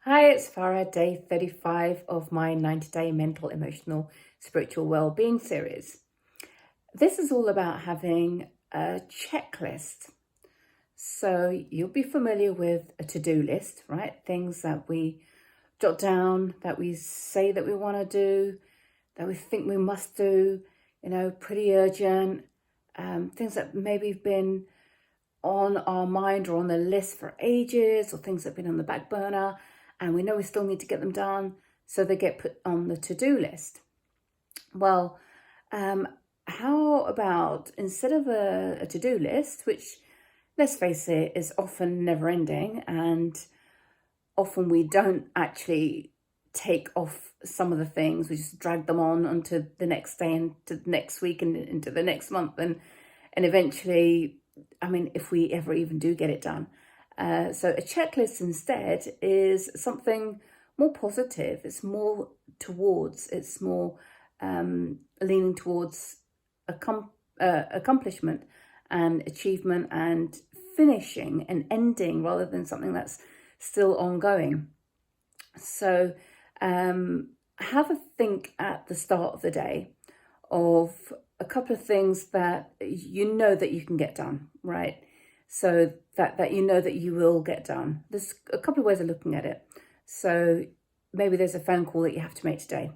Hi, it's Farah, day 35 of my 90-day mental, emotional, spiritual well-being series. This is all about having a checklist. So you'll be familiar with a to-do list, right? Things that we jot down, that we say that we want to do, that we think we must do, pretty urgent, things that maybe have been on our mind or on the list for ages, or things that have been on the back burner and we know we still need to get them done, so they get put on the to-do list. Well, how about instead of a to-do list, which, let's face it, is often never ending, and often we don't actually take off some of the things, we just drag them on onto the next day and to the next week and into the next month, and eventually, if we ever even do get it done. So a checklist instead is something more positive. It's more leaning towards accomplishment and achievement and finishing and ending, rather than something that's still ongoing. So have a think at the start of the day of a couple of things that you know that you can get done, right? So that you know that you will get done. There's a couple of ways of looking at it. So maybe there's a phone call that you have to make today.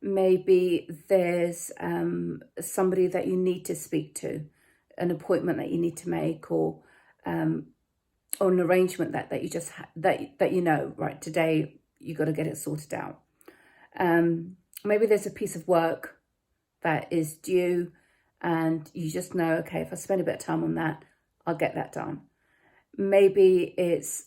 Maybe there's somebody that you need to speak to, an appointment that you need to make, or an arrangement that you just that you know, right, today you got to get it sorted out. Maybe there's a piece of work that is due and you just know, okay, if I spend a bit of time on that, I'll get that done. Maybe it's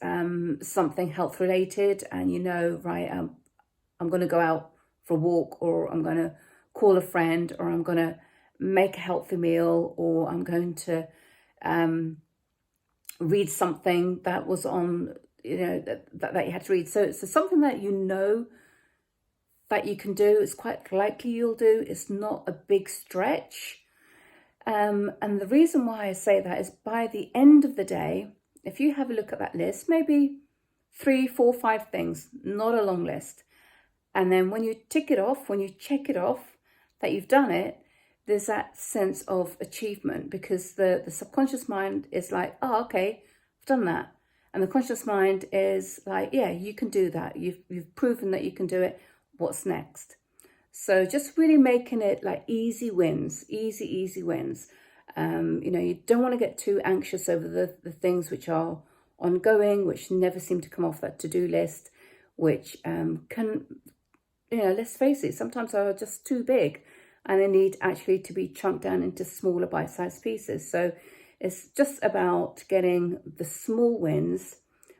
something health related and you know, right, I'm going to go out for a walk, or I'm going to call a friend, or I'm going to make a healthy meal, or I'm going to read something that was on, that you had to read. So it's something that you know that you can do. It's quite likely you'll do. It's not a big stretch. And the reason why I say that is by the end of the day, if you have a look at that list, maybe 3, 4, 5 things, not a long list. And then when you tick it off, when you check it off that you've done it, there's that sense of achievement, because the subconscious mind is like, oh, okay, I've done that. And the conscious mind is like, yeah, you can do that. You've proven that you can do it. What's next? So just really making it like easy wins, easy wins. You don't want to get too anxious over the things which are ongoing, which never seem to come off that to-do list, which can, let's face it, sometimes are just too big and they need actually to be chunked down into smaller bite-sized pieces. So it's just about getting the small wins,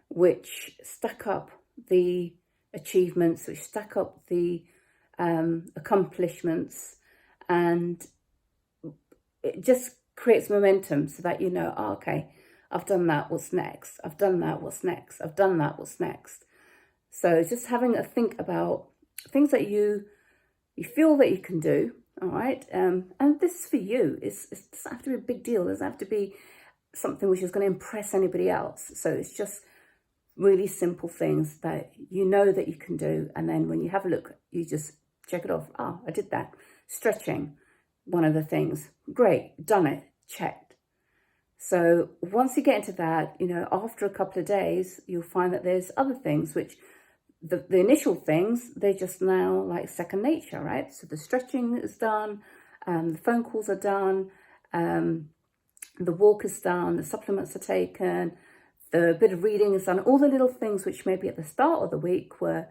which stack up the achievements, which stack up the accomplishments, and it just creates momentum so that you know, oh, okay, I've done that, what's next? I've done that, what's next? I've done that, what's next? So just having a think about things that you feel that you can do, all right? And this is for you. It doesn't have to be a big deal. It doesn't have to be something which is going to impress anybody else. So it's just really simple things that you know that you can do. And then when you have a look, you just check it off. Oh, I did that. Stretching, one of the things. Great, done it, checked. So once you get into that, after a couple of days, you'll find that there's other things which the initial things, they're just now like second nature, right? So the stretching is done, the phone calls are done, the walk is done, the supplements are taken, the bit of reading is done, all the little things which maybe at the start of the week were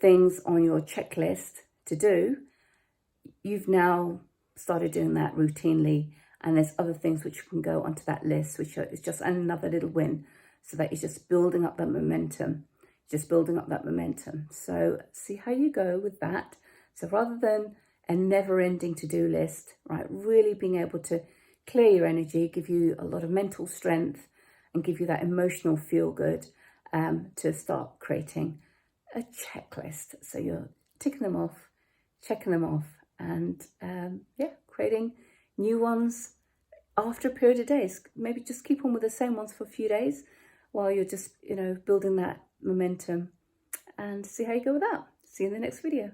things on your checklist to do. You've now started doing that routinely, and there's other things which can go onto that list, which is just another little win, so that you're just building up that momentum. So see how you go with that. So rather than a never-ending to-do list, right, really being able to clear your energy, give you a lot of mental strength, and give you that emotional feel-good, to start creating a checklist. So you're ticking them off, checking them off, and creating new ones after a period of days. Maybe just keep on with the same ones for a few days while you're just, building that momentum and see how you go with that. See you in the next video.